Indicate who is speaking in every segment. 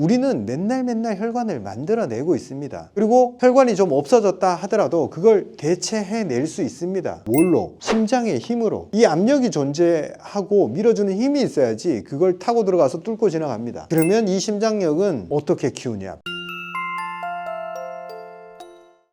Speaker 1: 우리는 맨날 혈관을 만들어내고 있습니다. 그리고 혈관이 좀 없어졌다 하더라도 그걸 대체해낼 수 있습니다. 뭘로? 심장의 힘으로. 이 압력이 존재하고 밀어주는 힘이 있어야지 그걸 타고 들어가서 뚫고 지나갑니다. 그러면 이 심장력은 어떻게 키우냐?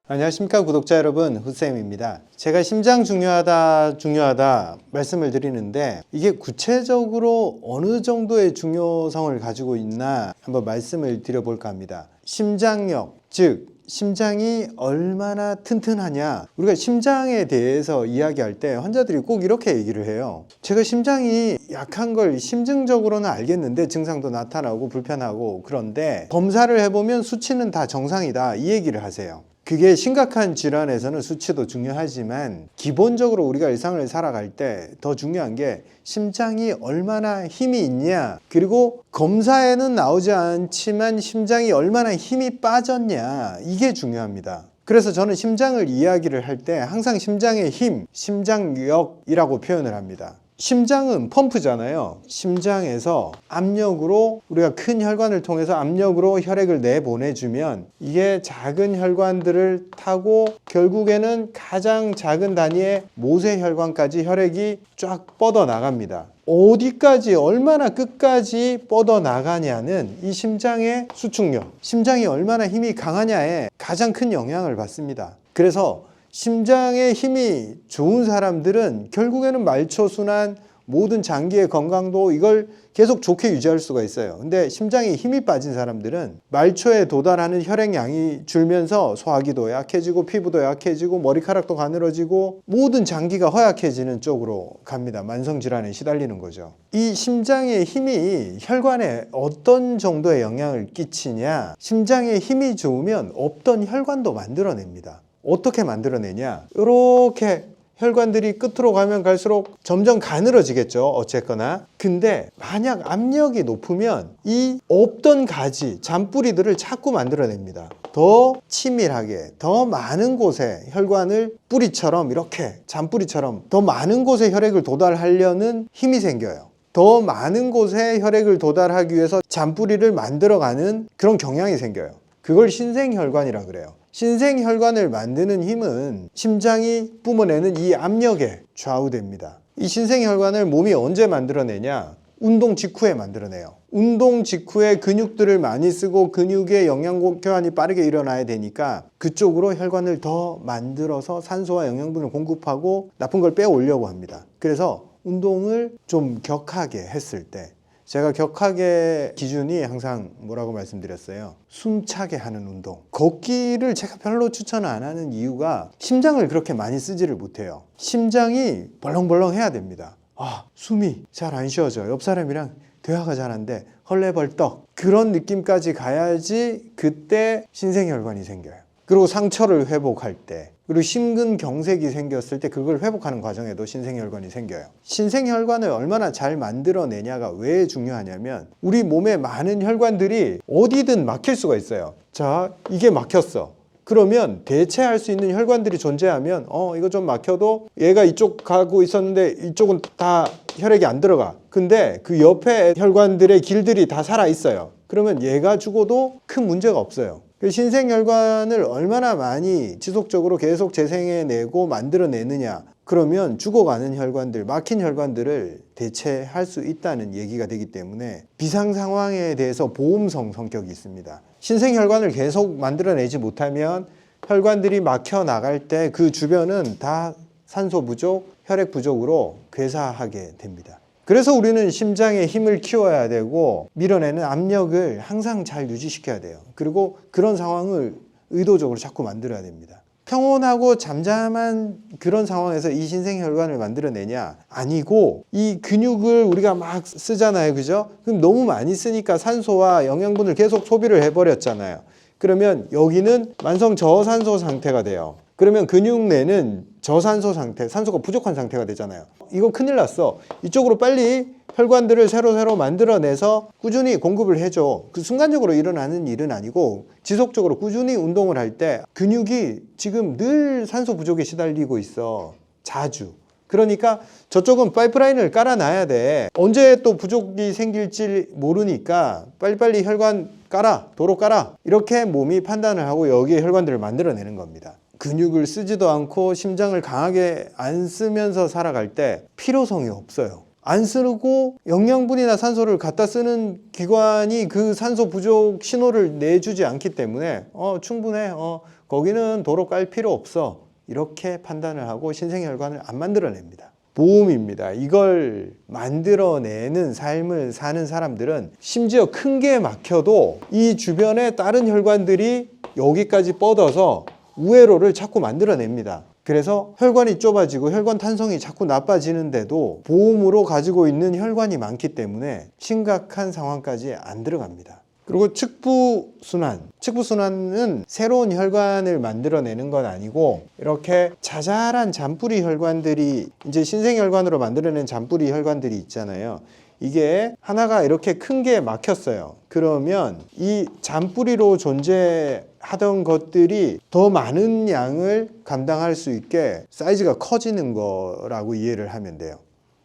Speaker 1: 안녕하십니까 구독자 여러분, 후쌤입니다. 제가 심장 중요하다 말씀을 드리는데 이게 구체적으로 어느 정도의 중요성을 가지고 있나 한번 말씀을 드려볼까 합니다. 심장력, 즉 심장이 얼마나 튼튼하냐. 우리가 심장에 대해서 이야기할 때 환자들이 꼭 이렇게 얘기를 해요. 제가 심장이 약한 걸 심증적으로는 알겠는데 증상도 나타나고 불편하고, 그런데 검사를 해보면 수치는 다 정상이다, 이 얘기를 하세요. 그게 심각한 질환에서는 수치도 중요하지만 기본적으로 우리가 일상을 살아갈 때 더 중요한 게 심장이 얼마나 힘이 있냐, 그리고 검사에는 나오지 않지만 심장이 얼마나 힘이 빠졌냐, 이게 중요합니다. 그래서 저는 심장을 이야기를 할 때 항상 심장의 힘, 심장력이라고 표현을 합니다. 심장은 펌프잖아요. 심장에서 압력으로, 우리가 큰 혈관을 통해서 압력으로 혈액을 내보내주면 이게 작은 혈관들을 타고 결국에는 가장 작은 단위의 모세혈관까지 혈액이 쫙 뻗어 나갑니다. 어디까지, 얼마나 끝까지 뻗어 나가냐는 이 심장의 수축력, 심장이 얼마나 힘이 강하냐에 가장 큰 영향을 받습니다. 그래서 심장의 힘이 좋은 사람들은 결국에는 말초순환, 모든 장기의 건강도 이걸 계속 좋게 유지할 수가 있어요. 근데 심장에 힘이 빠진 사람들은 말초에 도달하는 혈액량이 줄면서 소화기도 약해지고 피부도 약해지고 머리카락도 가늘어지고 모든 장기가 허약해지는 쪽으로 갑니다. 만성질환에 시달리는 거죠. 이 심장의 힘이 혈관에 어떤 정도의 영향을 끼치냐, 심장의 힘이 좋으면 없던 혈관도 만들어냅니다. 어떻게 만들어내냐, 이렇게 혈관들이 끝으로 가면 갈수록 점점 가늘어지겠죠, 어쨌거나. 근데 만약 압력이 높으면 이 없던 가지, 잔뿌리들을 자꾸 만들어냅니다. 더 치밀하게, 더 많은 곳에 혈관을 뿌리처럼, 이렇게 잔뿌리처럼 더 많은 곳에 혈액을 도달하려는 힘이 생겨요. 더 많은 곳에 혈액을 도달하기 위해서 잔뿌리를 만들어가는 그런 경향이 생겨요. 그걸 신생혈관이라 그래요. 신생혈관을 만드는 힘은 심장이 뿜어내는 이 압력에 좌우됩니다. 이 신생혈관을 몸이 언제 만들어내냐? 운동 직후에 만들어내요. 운동 직후에 근육들을 많이 쓰고 근육의 영양 교환이 빠르게 일어나야 되니까 그쪽으로 혈관을 더 만들어서 산소와 영양분을 공급하고 나쁜 걸 빼어 오려고 합니다. 그래서 운동을 좀 격하게 했을 때, 제가 격하게 기준이 항상 뭐라고 말씀드렸어요? 숨차게 하는 운동. 걷기를 제가 별로 추천 안 하는 이유가 심장을 그렇게 많이 쓰지를 못해요. 심장이 벌렁벌렁 해야 됩니다. 숨이 잘 안 쉬어져. 옆 사람이랑 대화가 잘 안 돼. 헐레벌떡. 그런 느낌까지 가야지 그때 신생혈관이 생겨요. 그리고 상처를 회복할 때, 그리고 심근경색이 생겼을 때 그걸 회복하는 과정에도 신생혈관이 생겨요. 신생혈관을 얼마나 잘 만들어내냐가 왜 중요하냐면, 우리 몸에 많은 혈관들이 어디든 막힐 수가 있어요. 자, 이게 막혔어. 그러면 대체할 수 있는 혈관들이 존재하면 이거 좀 막혀도 얘가 이쪽 가고 있었는데 이쪽은 다 혈액이 안 들어가. 근데 그 옆에 혈관들의 길들이 다 살아 있어요. 그러면 얘가 죽어도 큰 문제가 없어요. 신생혈관을 얼마나 많이 지속적으로 계속 재생해내고 만들어내느냐, 그러면 죽어가는 혈관들, 막힌 혈관들을 대체할 수 있다는 얘기가 되기 때문에 비상 상황에 대해서 보험성 성격이 있습니다. 신생혈관을 계속 만들어내지 못하면 혈관들이 막혀 나갈 때 그 주변은 다 산소 부족, 혈액 부족으로 괴사하게 됩니다. 그래서 우리는 심장의 힘을 키워야 되고 밀어내는 압력을 항상 잘 유지시켜야 돼요. 그리고 그런 상황을 의도적으로 자꾸 만들어야 됩니다. 평온하고 잠잠한 그런 상황에서 이 신생혈관을 만들어내냐? 아니고 이 근육을 우리가 막 쓰잖아요, 그죠? 그럼 너무 많이 쓰니까 산소와 영양분을 계속 소비를 해버렸잖아요. 그러면 여기는 만성 저산소 상태가 돼요. 그러면 근육 내는 저산소 상태, 산소가 부족한 상태가 되잖아요. 이거 큰일 났어. 이쪽으로 빨리 혈관들을 새로 만들어내서 꾸준히 공급을 해줘. 그 순간적으로 일어나는 일은 아니고 지속적으로 꾸준히 운동을 할 때 근육이 지금 늘 산소 부족에 시달리고 있어. 자주. 그러니까 저쪽은 파이프라인을 깔아놔야 돼. 언제 또 부족이 생길지 모르니까 빨리빨리 혈관 깔아, 도로 깔아, 이렇게 몸이 판단을 하고 여기에 혈관들을 만들어내는 겁니다. 근육을 쓰지도 않고 심장을 강하게 안 쓰면서 살아갈 때 필요성이 없어요. 안 쓰고 영양분이나 산소를 갖다 쓰는 기관이 그 산소 부족 신호를 내주지 않기 때문에 충분해, 거기는 도로 깔 필요 없어, 이렇게 판단을 하고 신생혈관을 안 만들어냅니다. 보험입니다. 이걸 만들어내는 삶을 사는 사람들은 심지어 큰 게 막혀도 이 주변에 다른 혈관들이 여기까지 뻗어서 우회로를 자꾸 만들어냅니다. 그래서 혈관이 좁아지고 혈관 탄성이 자꾸 나빠지는데도 보험으로 가지고 있는 혈관이 많기 때문에 심각한 상황까지 안 들어갑니다. 그리고 측부순환은 새로운 혈관을 만들어내는 건 아니고 이렇게 자잘한 잔뿌리 혈관들이 이제 신생혈관으로 만들어낸 잔뿌리 혈관들이 있잖아요. 이게 하나가 이렇게 큰 게 막혔어요. 그러면 이 잔뿌리로 존재하던 것들이 더 많은 양을 감당할 수 있게 사이즈가 커지는 거라고 이해를 하면 돼요.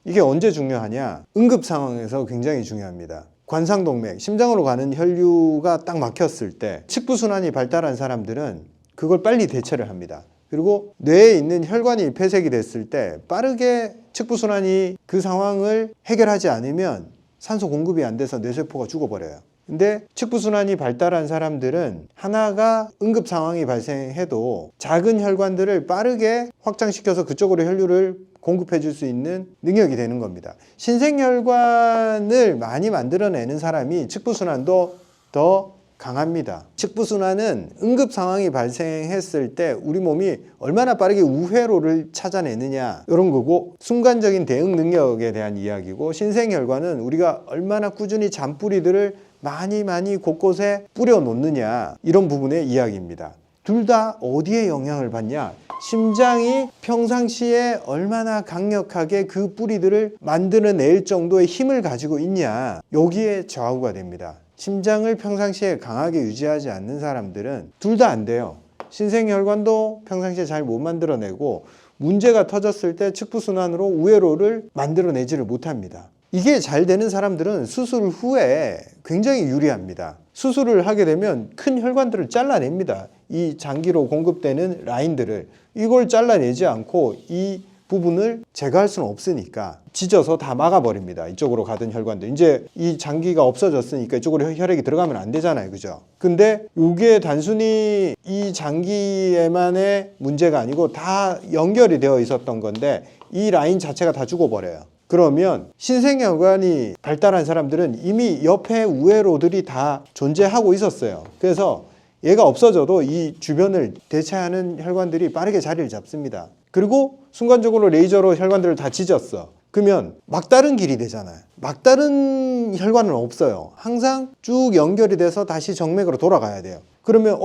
Speaker 1: 이게 언제 중요하냐? 응급 상황에서 굉장히 중요합니다. 관상동맥, 심장으로 가는 혈류가 딱 막혔을 때 측부순환이 발달한 사람들은 그걸 빨리 대처를 합니다. 그리고 뇌에 있는 혈관이 폐색이 됐을 때 빠르게 측부순환이 그 상황을 해결하지 않으면 산소 공급이 안 돼서 뇌세포가 죽어버려요. 근데 측부순환이 발달한 사람들은 하나가 응급 상황이 발생해도 작은 혈관들을 빠르게 확장시켜서 그쪽으로 혈류를 공급해 줄 수 있는 능력이 되는 겁니다. 신생혈관을 많이 만들어내는 사람이 측부순환도 더 강합니다. 측부순환은 응급 상황이 발생했을 때 우리 몸이 얼마나 빠르게 우회로를 찾아내느냐, 이런 거고, 순간적인 대응 능력에 대한 이야기고, 신생혈관은 우리가 얼마나 꾸준히 잔뿌리들을 많이 곳곳에 뿌려 놓느냐, 이런 부분의 이야기입니다. 둘 다 어디에 영향을 받냐? 심장이 평상시에 얼마나 강력하게 그 뿌리들을 만들어낼 정도의 힘을 가지고 있냐, 여기에 좌우가 됩니다. 심장을 평상시에 강하게 유지하지 않는 사람들은 둘 다 안 돼요. 신생혈관도 평상시에 잘 못 만들어내고 문제가 터졌을 때 측부순환으로 우회로를 만들어내지를 못합니다. 이게 잘 되는 사람들은 수술 후에 굉장히 유리합니다. 수술을 하게 되면 큰 혈관들을 잘라냅니다. 이 장기로 공급되는 라인들을, 이걸 잘라내지 않고 이 부분을 제거할 수는 없으니까 찢어서 다 막아버립니다. 이쪽으로 가던 혈관들. 이제 이 장기가 없어졌으니까 이쪽으로 혈액이 들어가면 안 되잖아요. 그죠? 근데 이게 단순히 이 장기에만의 문제가 아니고 다 연결이 되어 있었던 건데 이 라인 자체가 다 죽어버려요. 그러면 신생혈관이 발달한 사람들은 이미 옆에 우회로들이 다 존재하고 있었어요. 그래서 얘가 없어져도 이 주변을 대체하는 혈관들이 빠르게 자리를 잡습니다. 그리고 순간적으로 레이저로 혈관들을 다 찢었어. 그러면 막다른 길이 되잖아요. 막다른 혈관은 없어요. 항상 쭉 연결이 돼서 다시 정맥으로 돌아가야 돼요. 그러면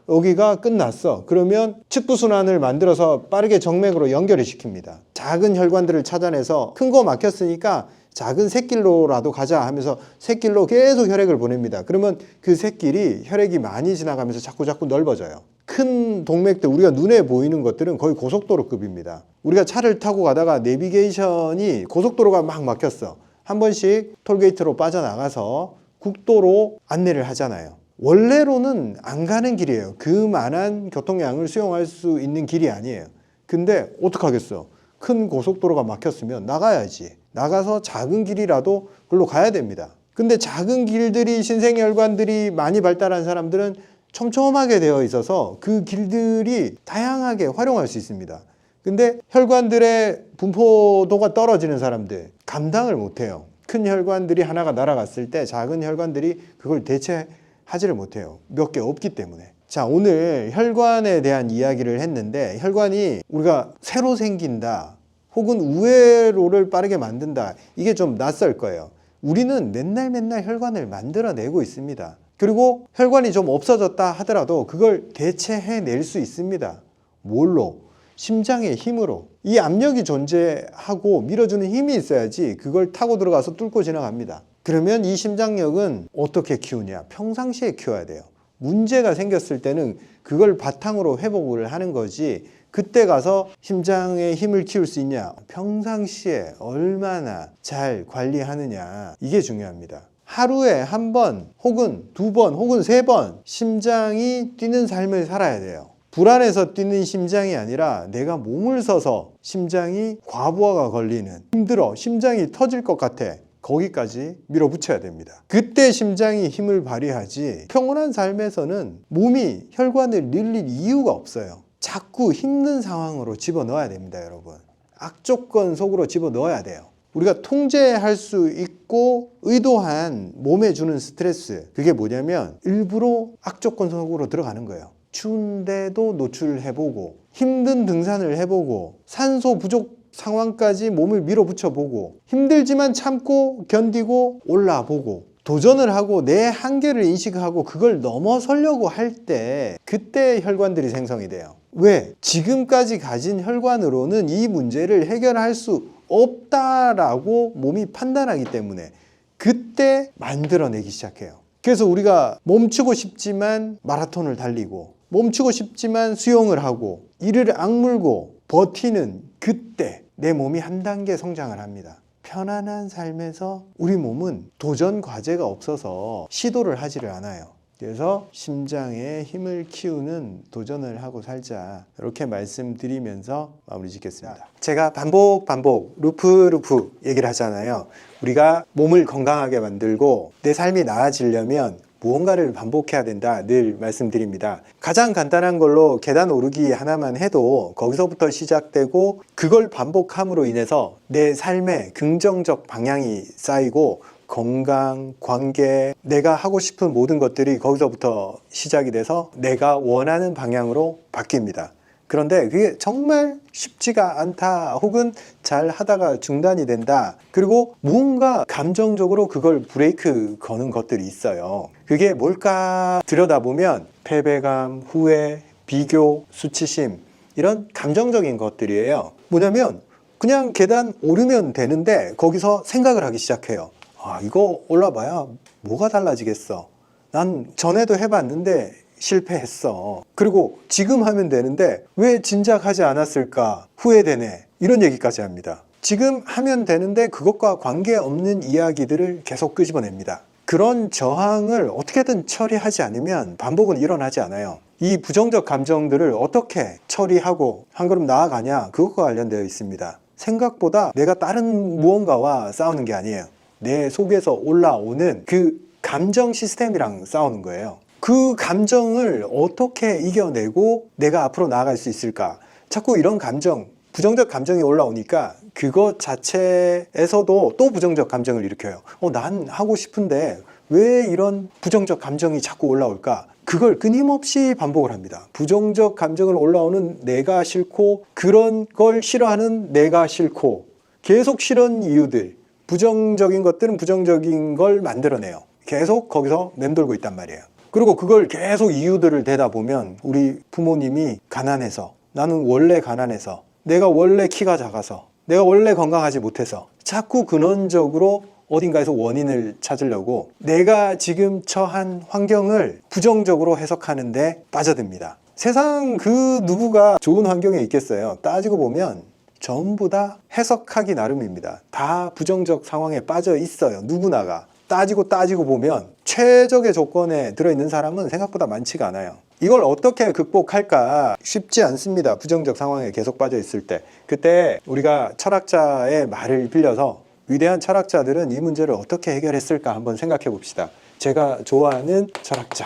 Speaker 1: 여기가 끝났어. 그러면 측부순환을 만들어서 빠르게 정맥으로 연결을 시킵니다. 작은 혈관들을 찾아내서 큰 거 막혔으니까 작은 샛길로라도 가자 하면서 샛길로 계속 혈액을 보냅니다. 그러면 그 샛길이 혈액이 많이 지나가면서 자꾸 넓어져요. 큰 동맥들, 우리가 눈에 보이는 것들은 거의 고속도로급입니다. 우리가 차를 타고 가다가 내비게이션이 고속도로가 막 막혔어. 한 번씩 톨게이트로 빠져나가서 국도로 안내를 하잖아요. 원래로는 안 가는 길이에요. 그만한 교통량을 수용할 수 있는 길이 아니에요. 근데 어떡하겠어? 큰 고속도로가 막혔으면 나가야지. 나가서 작은 길이라도 그걸로 가야 됩니다. 근데 작은 길들이, 신생혈관들이 많이 발달한 사람들은 촘촘하게 되어 있어서 그 길들이 다양하게 활용할 수 있습니다. 근데 혈관들의 분포도가 떨어지는 사람들 감당을 못해요. 큰 혈관들이 하나가 날아갔을 때 작은 혈관들이 그걸 대체하지를 못해요. 몇 개 없기 때문에. 자, 오늘 혈관에 대한 이야기를 했는데, 혈관이 우리가 새로 생긴다 혹은 우회로를 빠르게 만든다, 이게 좀 낯설 거예요. 우리는 맨날 혈관을 만들어내고 있습니다. 그리고 혈관이 좀 없어졌다 하더라도 그걸 대체해낼 수 있습니다. 뭘로? 심장의 힘으로. 이 압력이 존재하고 밀어주는 힘이 있어야지 그걸 타고 들어가서 뚫고 지나갑니다. 그러면 이 심장력은 어떻게 키우냐? 평상시에 키워야 돼요. 문제가 생겼을 때는 그걸 바탕으로 회복을 하는 거지, 그때 가서 심장의 힘을 키울 수 있냐? 평상시에 얼마나 잘 관리하느냐, 이게 중요합니다. 하루에 한 번 혹은 두 번 혹은 세 번 심장이 뛰는 삶을 살아야 돼요. 불안해서 뛰는 심장이 아니라 내가 몸을 써서 심장이 과부하가 걸리는, 힘들어, 심장이 터질 것 같아, 거기까지 밀어붙여야 됩니다. 그때 심장이 힘을 발휘하지, 평온한 삶에서는 몸이 혈관을 늘릴 이유가 없어요. 자꾸 힘든 상황으로 집어넣어야 됩니다, 여러분. 악조건 속으로 집어넣어야 돼요. 우리가 통제할 수 있고 의도한 몸에 주는 스트레스, 그게 뭐냐면 일부러 악조건 속으로 들어가는 거예요. 추운데도 노출해보고, 힘든 등산을 해보고, 산소 부족 상황까지 몸을 밀어붙여보고, 힘들지만 참고 견디고 올라보고, 도전을 하고 내 한계를 인식하고 그걸 넘어서려고 할 때, 그때 혈관들이 생성이 돼요. 왜? 지금까지 가진 혈관으로는 이 문제를 해결할 수 없다라고 몸이 판단하기 때문에 그때 만들어내기 시작해요. 그래서 우리가 멈추고 싶지만 마라톤을 달리고, 멈추고 싶지만 수영을 하고, 이를 악물고 버티는 그때 내 몸이 한 단계 성장을 합니다. 편안한 삶에서 우리 몸은 도전 과제가 없어서 시도를 하지를 않아요. 그래서 심장에 힘을 키우는 도전을 하고 살자, 이렇게 말씀드리면서 마무리 짓겠습니다. 제가 반복 루프 얘기를 하잖아요. 우리가 몸을 건강하게 만들고 내 삶이 나아지려면 무언가를 반복해야 된다, 늘 말씀드립니다. 가장 간단한 걸로 계단 오르기 하나만 해도 거기서부터 시작되고, 그걸 반복함으로 인해서 내 삶에 긍정적 방향이 쌓이고, 건강, 관계, 내가 하고 싶은 모든 것들이 거기서부터 시작이 돼서 내가 원하는 방향으로 바뀝니다. 그런데 그게 정말 쉽지가 않다, 혹은 잘 하다가 중단이 된다, 그리고 뭔가 감정적으로 그걸 브레이크 거는 것들이 있어요. 그게 뭘까 들여다보면 패배감, 후회, 비교, 수치심, 이런 감정적인 것들이에요. 뭐냐면 그냥 계단 오르면 되는데 거기서 생각을 하기 시작해요. 아, 이거 올라봐야 뭐가 달라지겠어. 난 전에도 해봤는데 실패했어. 그리고 지금 하면 되는데 왜 진작 하지 않았을까? 후회되네. 이런 얘기까지 합니다. 지금 하면 되는데 그것과 관계없는 이야기들을 계속 끄집어냅니다. 그런 저항을 어떻게든 처리하지 않으면 반복은 일어나지 않아요. 이 부정적 감정들을 어떻게 처리하고 한 걸음 나아가냐, 그것과 관련되어 있습니다. 생각보다 내가 다른 무언가와 싸우는 게 아니에요. 내 속에서 올라오는 그 감정 시스템이랑 싸우는 거예요. 그 감정을 어떻게 이겨내고 내가 앞으로 나아갈 수 있을까? 자꾸 이런 감정, 부정적 감정이 올라오니까 그것 자체에서도 또 부정적 감정을 일으켜요. 난 하고 싶은데 왜 이런 부정적 감정이 자꾸 올라올까? 그걸 끊임없이 반복을 합니다. 부정적 감정을 올라오는 내가 싫고, 그런 걸 싫어하는 내가 싫고, 계속 싫은 이유들, 부정적인 것들은 부정적인 걸 만들어내요. 계속 거기서 맴돌고 있단 말이에요. 그리고 그걸 계속 이유들을 대다 보면 우리 부모님이 가난해서, 나는 원래 가난해서, 내가 원래 키가 작아서, 내가 원래 건강하지 못해서, 자꾸 근원적으로 어딘가에서 원인을 찾으려고 내가 지금 처한 환경을 부정적으로 해석하는데 빠져듭니다. 세상 그 누구가 좋은 환경에 있겠어요? 따지고 보면 전부 다 해석하기 나름입니다. 다 부정적 상황에 빠져 있어요. 누구나가. 따지고 보면 최적의 조건에 들어있는 사람은 생각보다 많지가 않아요. 이걸 어떻게 극복할까? 쉽지 않습니다. 부정적 상황에 계속 빠져 있을 때. 그때 우리가 철학자의 말을 빌려서, 위대한 철학자들은 이 문제를 어떻게 해결했을까 한번 생각해 봅시다. 제가 좋아하는 철학자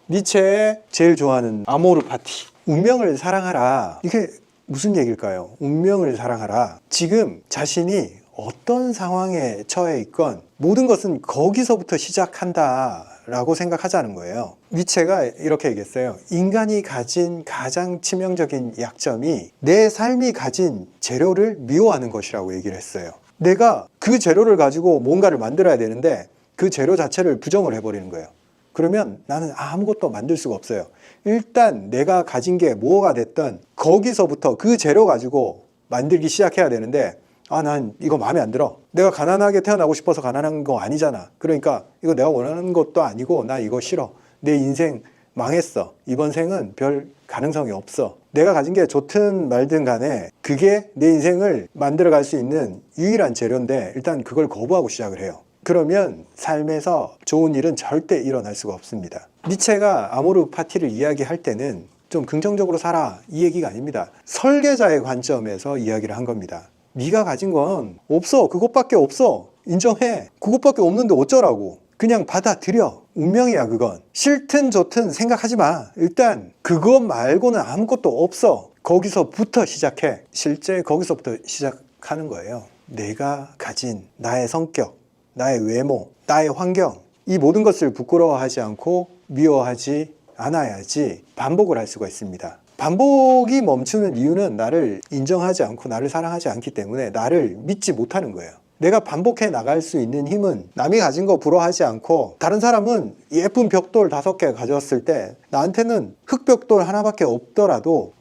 Speaker 1: 니체의 제일 좋아하는 아모르 파티, 운명을 사랑하라. 이게 무슨 얘기일까요? 운명을 사랑하라. 지금 자신이 어떤 상황에 처해 있건 모든 것은 거기서부터 시작한다 라고 생각하자는 거예요. 니체가 이렇게 얘기했어요. 인간이 가진 가장 치명적인 약점이 내 삶이 가진 재료를 미워하는 것이라고 얘기를 했어요. 내가 그 재료를 가지고 뭔가를 만들어야 되는데 그 재료 자체를 부정을 해버리는 거예요. 그러면 나는 아무것도 만들 수가 없어요. 일단 내가 가진 게 뭐가 됐든 거기서부터 그 재료 가지고 만들기 시작해야 되는데, 난 이거 마음에 안 들어. 내가 가난하게 태어나고 싶어서 가난한 거 아니잖아. 그러니까 이거 내가 원하는 것도 아니고 나 이거 싫어. 내 인생 망했어. 이번 생은 별 가능성이 없어. 내가 가진 게 좋든 말든 간에 그게 내 인생을 만들어갈 수 있는 유일한 재료인데 일단 그걸 거부하고 시작을 해요. 그러면 삶에서 좋은 일은 절대 일어날 수가 없습니다. 니체가 아모르 파티를 이야기할 때는 좀 긍정적으로 살아 이 얘기가 아닙니다. 설계자의 관점에서 이야기를 한 겁니다. 네가 가진 건 없어. 그것밖에 없어. 인정해. 그것밖에 없는데 어쩌라고. 그냥 받아들여. 운명이야 그건. 싫든 좋든 생각하지 마. 일단 그것 말고는 아무것도 없어. 거기서부터 시작해. 실제 거기서부터 시작하는 거예요. 내가 가진 나의 성격, 나의 외모, 나의 환경, 이 모든 것을 부끄러워하지 않고 미워하지 않아야지 반복을 할 수가 있습니다. 반복이 멈추는 이유는 나를 인정하지 않고 나를 사랑하지 않기 때문에 나를 믿지 못하는 거예요. 내가 반복해 나갈 수 있는 힘은 남이 가진 거 부러워하지 않고, 다른 사람은 예쁜 벽돌 5개 가져왔을 때 나한테는 흙벽돌 하나밖에 없더라도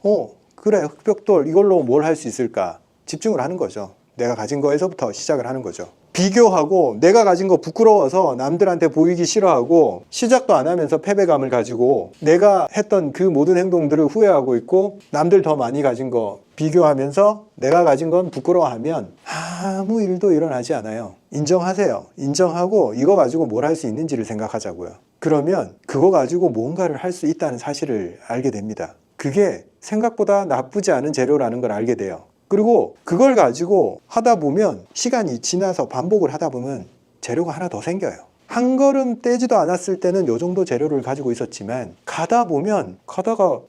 Speaker 1: 그래 흙벽돌 이걸로 뭘 할 수 있을까 집중을 하는 거죠. 내가 가진 거에서부터 시작을 하는 거죠. 비교하고 내가 가진 거 부끄러워서 남들한테 보이기 싫어하고 시작도 안 하면서 패배감을 가지고 내가 했던 그 모든 행동들을 후회하고 있고, 남들 더 많이 가진 거 비교하면서 내가 가진 건 부끄러워하면 아무 일도 일어나지 않아요. 인정하세요. 인정하고 이거 가지고 뭘 할 수 있는지를 생각하자고요. 그러면 그거 가지고 뭔가를 할 수 있다는 사실을 알게 됩니다. 그게 생각보다 나쁘지 않은 재료라는 걸 알게 돼요. 그리고 그걸 가지고 하다 보면 시간이 지나서 반복을 하다 보면 재료가 하나 더 생겨요. 한 걸음 떼지도 않았을 때는 요 정도 재료를 가지고 있었지만 가다가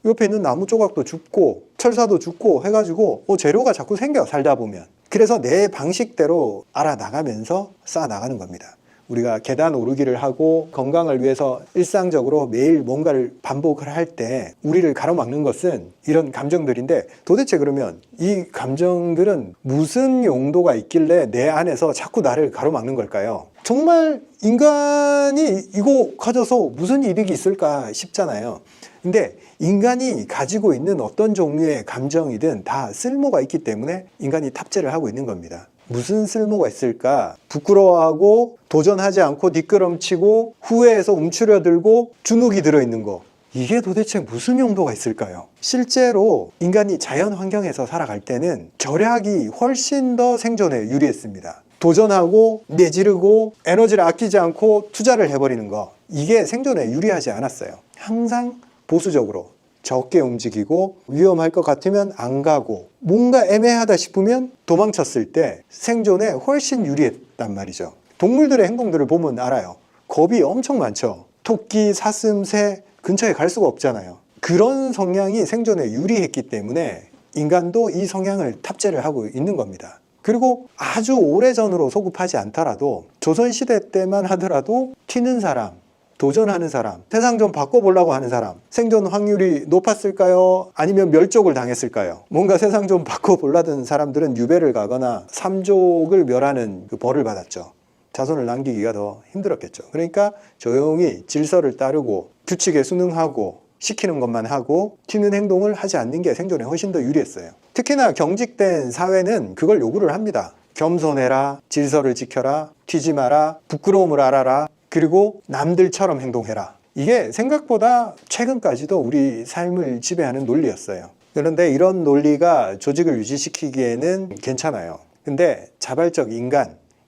Speaker 1: 옆에 있는 나무 조각도 줍고 철사도 줍고 해가지고 재료가 자꾸 생겨. 살다 보면. 그래서 내 방식대로 알아나가면서 쌓아나가는 겁니다. 우리가 계단 오르기를 하고 건강을 위해서 일상적으로 매일 뭔가를 반복을 할 때 우리를 가로막는 것은 이런 감정들인데, 도대체 그러면 이 감정들은 무슨 용도가 있길래 내 안에서 자꾸 나를 가로막는 걸까요? 정말 인간이 이거 가져서 무슨 이득이 있을까 싶잖아요. 근데 인간이 가지고 있는 어떤 종류의 감정이든 다 쓸모가 있기 때문에 인간이 탑재를 하고 있는 겁니다. 무슨 쓸모가 있을까? 부끄러워하고 도전하지 않고 뒷걸음치고 후회해서 움츠려들고 주눅이 들어있는 거, 이게 도대체 무슨 용도가 있을까요? 실제로 인간이 자연 환경에서 살아갈 때는 절약이 훨씬 더 생존에 유리했습니다. 도전하고 내지르고 에너지를 아끼지 않고 투자를 해버리는 거, 이게 생존에 유리하지 않았어요. 항상 보수적으로 적게 움직이고 위험할 것 같으면 안 가고 뭔가 애매하다 싶으면 도망쳤을 때 생존에 훨씬 유리했단 말이죠. 동물들의 행동들을 보면 알아요. 겁이 엄청 많죠. 토끼, 사슴, 새 근처에 갈 수가 없잖아요. 그런 성향이 생존에 유리했기 때문에 인간도 이 성향을 탑재를 하고 있는 겁니다. 그리고 아주 오래전으로 소급하지 않더라도 조선시대 때만 하더라도 튀는 사람, 도전하는 사람, 세상 좀 바꿔보려고 하는 사람, 생존 확률이 높았을까요? 아니면 멸족을 당했을까요? 뭔가 세상 좀 바꿔보려던 사람들은 유배를 가거나 삼족을 멸하는 그 벌을 받았죠. 자손을 남기기가 더 힘들었겠죠. 그러니까 조용히 질서를 따르고 규칙에 순응하고 시키는 것만 하고 튀는 행동을 하지 않는 게 생존에 훨씬 더 유리했어요. 특히나 경직된 사회는 그걸 요구를 합니다. 겸손해라, 질서를 지켜라, 튀지 마라, 부끄러움을 알아라, 그리고 남들처럼 행동해라. 이게 생각보다 최근까지도 우리 삶을 지배하는 논리였어요. 그런데 이런 논리가 조직을 유지시키기에는 괜찮아요. 근데 자발적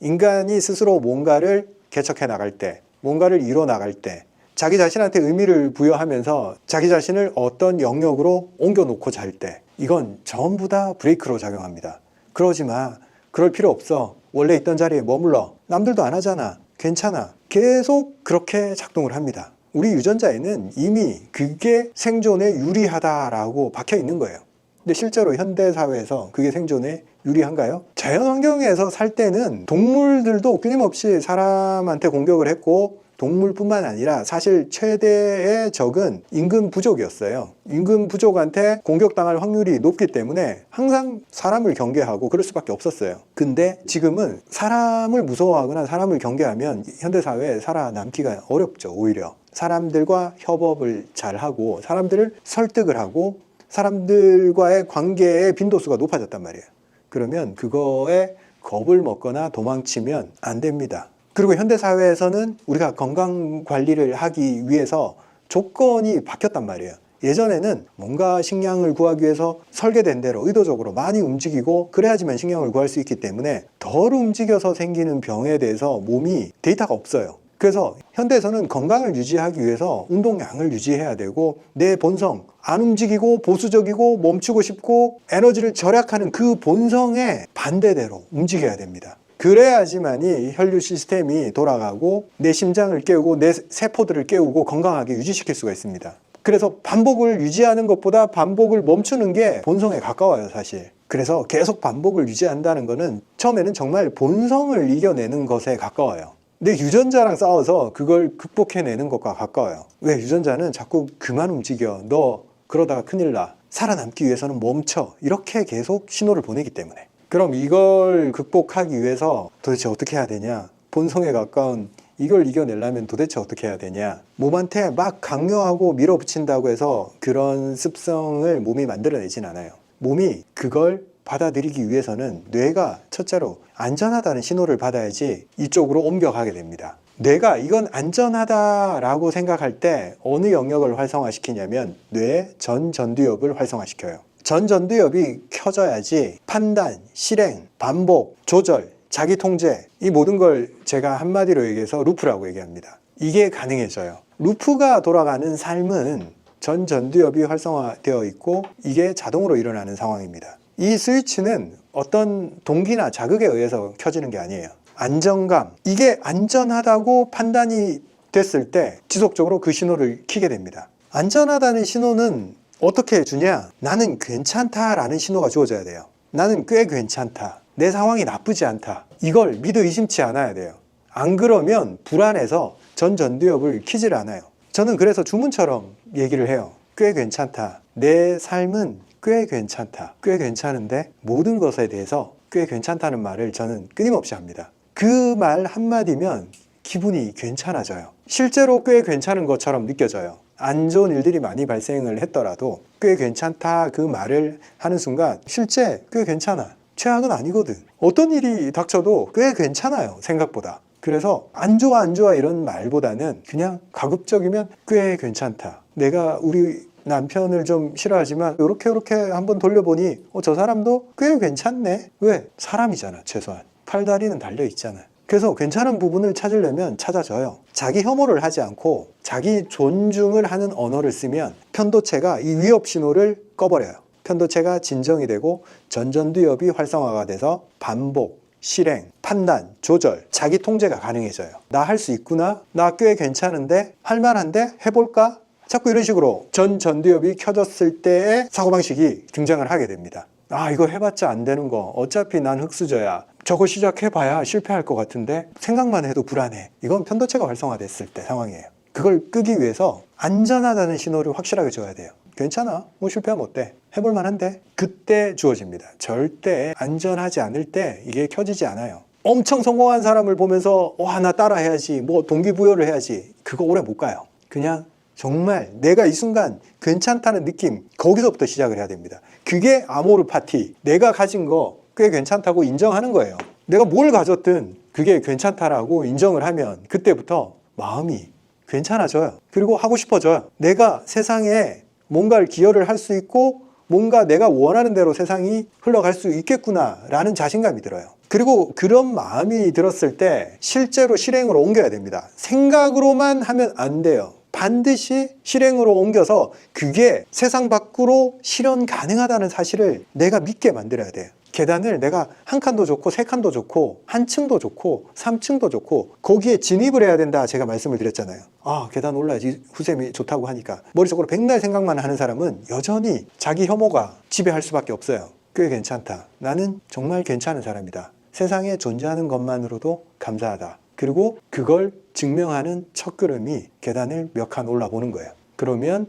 Speaker 1: 인간이 스스로 뭔가를 개척해 나갈 때, 뭔가를 이뤄 나갈 때, 자기 자신한테 의미를 부여하면서 자기 자신을 어떤 영역으로 옮겨놓고 잘 때, 이건 전부 다 브레이크로 작용합니다. 그러지 마. 그럴 필요 없어. 원래 있던 자리에 머물러. 남들도 안 하잖아. 괜찮아. 계속 그렇게 작동을 합니다. 우리 유전자에는 이미 그게 생존에 유리하다라고 박혀 있는 거예요. 근데 실제로 현대사회에서 그게 생존에 유리한가요? 자연환경에서 살 때는 동물들도 끊임없이 사람한테 공격을 했고, 동물뿐만 아니라 사실 최대의 적은 임금 부족이었어요. 임금 부족한테 공격당할 확률이 높기 때문에 항상 사람을 경계하고 그럴 수밖에 없었어요. 근데 지금은 사람을 무서워하거나 사람을 경계하면 현대사회에 살아남기가 어렵죠. 오히려 사람들과 협업을 잘하고 사람들을 설득을 하고 사람들과의 관계의 빈도수가 높아졌단 말이에요. 그러면 그거에 겁을 먹거나 도망치면 안 됩니다. 그리고 현대사회에서는 우리가 건강관리를 하기 위해서 조건이 바뀌었단 말이에요. 예전에는 뭔가 식량을 구하기 위해서 설계된 대로 의도적으로 많이 움직이고 그래야지만 식량을 구할 수 있기 때문에 덜 움직여서 생기는 병에 대해서 몸이 데이터가 없어요. 그래서 현대에서는 건강을 유지하기 위해서 운동량을 유지해야 되고 내 본성, 안 움직이고 보수적이고 멈추고 싶고 에너지를 절약하는 그 본성에 반대대로 움직여야 됩니다. 그래야지만이 혈류 시스템이 돌아가고 내 심장을 깨우고 내 세포들을 깨우고 건강하게 유지시킬 수가 있습니다. 그래서 반복을 유지하는 것보다 반복을 멈추는 게 본성에 가까워요, 사실. 그래서 계속 반복을 유지한다는 거는 처음에는 정말 본성을 이겨내는 것에 가까워요. 내 유전자랑 싸워서 그걸 극복해내는 것과 가까워요. 왜? 유전자는 자꾸 그만 움직여. 너 그러다가 큰일 나. 살아남기 위해서는 멈춰. 이렇게 계속 신호를 보내기 때문에. 그럼 이걸 극복하기 위해서 도대체 어떻게 해야 되냐? 본성에 가까운 이걸 이겨내려면 도대체 어떻게 해야 되냐? 몸한테 막 강요하고 밀어붙인다고 해서 그런 습성을 몸이 만들어내진 않아요. 몸이 그걸 받아들이기 위해서는 뇌가 첫째로 안전하다는 신호를 받아야지 이쪽으로 옮겨가게 됩니다. 뇌가 이건 안전하다라고 생각할 때 어느 영역을 활성화시키냐면 뇌의 전전두엽을 활성화시켜요. 전전두엽이 켜져야지 판단, 실행, 반복, 조절, 자기 통제 이 모든 걸 제가 한마디로 얘기해서 루프라고 얘기합니다. 이게 가능해져요. 루프가 돌아가는 삶은 전전두엽이 활성화되어 있고 이게 자동으로 일어나는 상황입니다. 이 스위치는 어떤 동기나 자극에 의해서 켜지는 게 아니에요. 안정감, 이게 안전하다고 판단이 됐을 때 지속적으로 그 신호를 켜게 됩니다. 안전하다는 신호는 어떻게 주냐? 나는 괜찮다라는 신호가 주어져야 돼요. 나는 꽤 괜찮다. 내 상황이 나쁘지 않다. 이걸 믿어 의심치 않아야 돼요. 안 그러면 불안해서 전전두엽을 켜질 않아요. 저는 그래서 주문처럼 얘기를 해요. 꽤 괜찮다. 내 삶은 꽤 괜찮다. 꽤 괜찮은데 모든 것에 대해서 꽤 괜찮다는 말을 저는 끊임없이 합니다. 그 말 한마디면 기분이 괜찮아져요. 실제로 꽤 괜찮은 것처럼 느껴져요. 안 좋은 일들이 많이 발생을 했더라도 꽤 괜찮다 그 말을 하는 순간 실제 꽤 괜찮아. 최악은 아니거든. 어떤 일이 닥쳐도 꽤 괜찮아요. 생각보다. 그래서 안 좋아 안 좋아 이런 말보다는 그냥 가급적이면 꽤 괜찮다. 내가 우리 남편을 좀 싫어하지만 이렇게 한번 돌려보니 저 사람도 꽤 괜찮네. 왜? 사람이잖아. 최소한 팔다리는 달려있잖아. 그래서 괜찮은 부분을 찾으려면 찾아져요. 자기 혐오를 하지 않고 자기 존중을 하는 언어를 쓰면 편도체가 이 위협 신호를 꺼버려요. 편도체가 진정이 되고 전전두엽이 활성화가 돼서 반복, 실행, 판단, 조절, 자기 통제가 가능해져요. 나 할 수 있구나. 나 꽤 괜찮은데 할만한데 해볼까? 자꾸 이런 식으로 전전두엽이 켜졌을 때의 사고방식이 등장을 하게 됩니다. 아, 이거 해봤자 안 되는 거. 어차피 난 흙수저야. 저거 시작해봐야 실패할 것 같은데 생각만 해도 불안해. 이건 편도체가 활성화됐을 때 상황이에요. 그걸 끄기 위해서 안전하다는 신호를 확실하게 줘야 돼요. 괜찮아. 뭐 실패하면 어때? 해볼 만한데? 그때 주어집니다. 절대 안전하지 않을 때 이게 켜지지 않아요. 엄청 성공한 사람을 보면서 와, 나 따라해야지. 뭐 동기부여를 해야지. 그거 오래 못 가요. 그냥 정말 내가 이 순간 괜찮다는 느낌, 거기서부터 시작을 해야 됩니다. 그게 아모르 파티. 내가 가진 거 꽤 괜찮다고 인정하는 거예요. 내가 뭘 가졌든 그게 괜찮다라고 인정을 하면 그때부터 마음이 괜찮아져요. 그리고 하고 싶어져요. 내가 세상에 뭔가를 기여를 할 수 있고 뭔가 내가 원하는 대로 세상이 흘러갈 수 있겠구나라는 자신감이 들어요. 그리고 그런 마음이 들었을 때 실제로 실행으로 옮겨야 됩니다. 생각으로만 하면 안 돼요. 반드시 실행으로 옮겨서 그게 세상 밖으로 실현 가능하다는 사실을 내가 믿게 만들어야 돼요. 계단을 내가 한 칸도 좋고 세 칸도 좋고 한 층도 좋고 3층도 좋고 거기에 진입을 해야 된다 제가 말씀을 드렸잖아요. 아, 계단 올라야지 후쌤이 좋다고 하니까 머릿속으로 백날 생각만 하는 사람은 여전히 자기 혐오가 지배할 수밖에 없어요. 꽤 괜찮다. 나는 정말 괜찮은 사람이다. 세상에 존재하는 것만으로도 감사하다. 그리고 그걸 증명하는 첫걸음이 계단을 몇 칸 올라보는 거예요. 그러면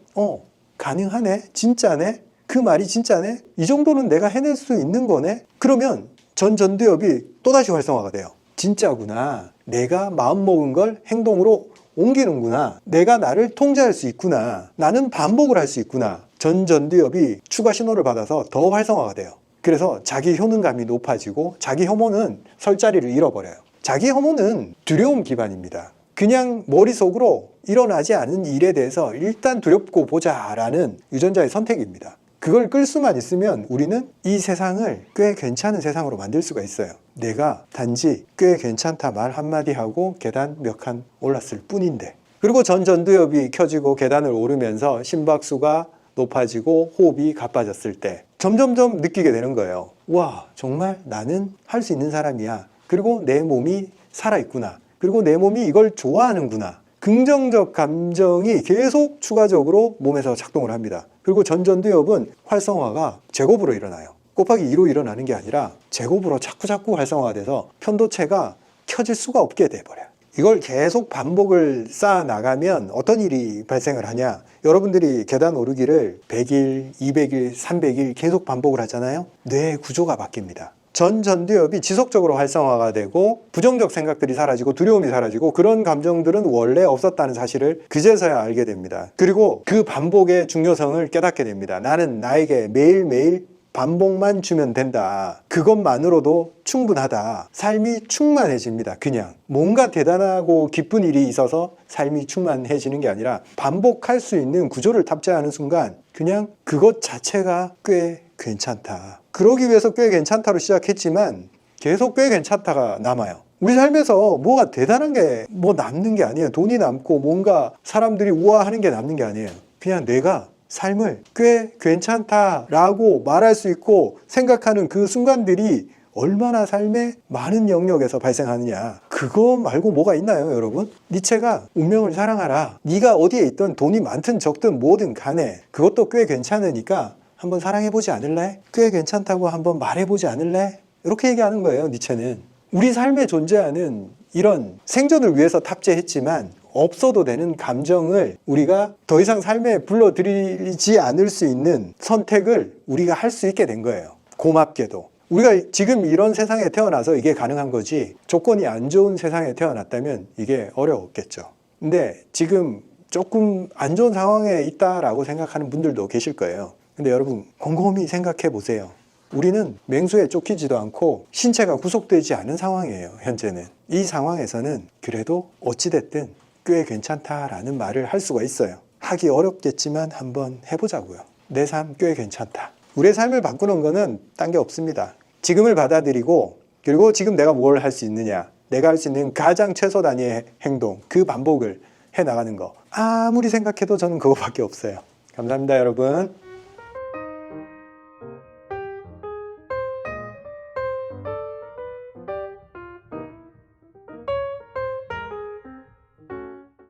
Speaker 1: 가능하네? 진짜네? 그 말이 진짜네? 이 정도는 내가 해낼 수 있는 거네? 그러면 전전두엽이 또다시 활성화가 돼요. 진짜구나. 내가 마음먹은 걸 행동으로 옮기는구나. 내가 나를 통제할 수 있구나. 나는 반복을 할 수 있구나. 전전두엽이 추가 신호를 받아서 더 활성화가 돼요. 그래서 자기 효능감이 높아지고 자기 혐오는 설 자리를 잃어버려요. 자기 혐오는 두려움 기반입니다. 그냥 머릿속으로 일어나지 않은 일에 대해서 일단 두렵고 보자라는 유전자의 선택입니다. 그걸 끌 수만 있으면 우리는 이 세상을 꽤 괜찮은 세상으로 만들 수가 있어요. 내가 단지 꽤 괜찮다 말 한마디 하고 계단 몇 칸 올랐을 뿐인데. 그리고 전두엽이 켜지고 계단을 오르면서 심박수가 높아지고 호흡이 가빠졌을 때 점점점 느끼게 되는 거예요. 와, 정말 나는 할 수 있는 사람이야. 그리고 내 몸이 살아있구나. 그리고 내 몸이 이걸 좋아하는구나. 긍정적 감정이 계속 추가적으로 몸에서 작동을 합니다. 그리고 전두엽은 활성화가 제곱으로 일어나요. 곱하기 2로 일어나는 게 아니라 제곱으로 자꾸 활성화가 돼서 편도체가 켜질 수가 없게 돼버려요. 이걸 계속 반복을 쌓아 나가면 어떤 일이 발생을 하냐? 여러분들이 계단 오르기를 100일, 200일, 300일 계속 반복을 하잖아요. 뇌 구조가 바뀝니다. 전두엽이 지속적으로 활성화가 되고 부정적 생각들이 사라지고 두려움이 사라지고 그런 감정들은 원래 없었다는 사실을 그제서야 알게 됩니다. 그리고 그 반복의 중요성을 깨닫게 됩니다. 나는 나에게 매일매일 반복만 주면 된다. 그것만으로도 충분하다. 삶이 충만해집니다. 그냥 뭔가 대단하고 기쁜 일이 있어서 삶이 충만해지는 게 아니라 반복할 수 있는 구조를 탑재하는 순간 그냥 그것 자체가 꽤 괜찮다. 그러기 위해서 꽤 괜찮다로 시작했지만 계속 꽤 괜찮다가 남아요. 우리 삶에서 뭐가 대단한 게 뭐 남는 게 아니에요. 돈이 남고 뭔가 사람들이 우아하는 게 남는 게 아니에요. 그냥 내가 삶을 꽤 괜찮다라고 말할 수 있고 생각하는 그 순간들이 얼마나 삶의 많은 영역에서 발생하느냐. 그거 말고 뭐가 있나요, 여러분? 니체가 운명을 사랑하라. 네가 어디에 있든 돈이 많든 적든 뭐든 간에 그것도 꽤 괜찮으니까 한번 사랑해보지 않을래? 꽤 괜찮다고 한번 말해보지 않을래? 이렇게 얘기하는 거예요, 니체는. 우리 삶에 존재하는 이런 생존을 위해서 탑재했지만 없어도 되는 감정을 우리가 더 이상 삶에 불러들이지 않을 수 있는 선택을 우리가 할 수 있게 된 거예요. 고맙게도. 우리가 지금 이런 세상에 태어나서 이게 가능한 거지 조건이 안 좋은 세상에 태어났다면 이게 어려웠겠죠. 근데 지금 조금 안 좋은 상황에 있다라고 생각하는 분들도 계실 거예요. 근데 여러분 곰곰이 생각해 보세요. 우리는 맹수에 쫓기지도 않고 신체가 구속되지 않은 상황이에요. 현재는. 이 상황에서는 그래도 어찌됐든 꽤 괜찮다라는 말을 할 수가 있어요. 하기 어렵겠지만 한번 해보자고요. 내 삶 꽤 괜찮다. 우리의 삶을 바꾸는 거는 딴 게 없습니다. 지금을 받아들이고 그리고 지금 내가 뭘 할 수 있느냐. 내가 할 수 있는 가장 최소 단위의 행동, 그 반복을 해나가는 거. 아무리 생각해도 저는 그거밖에 없어요. 감사합니다, 여러분.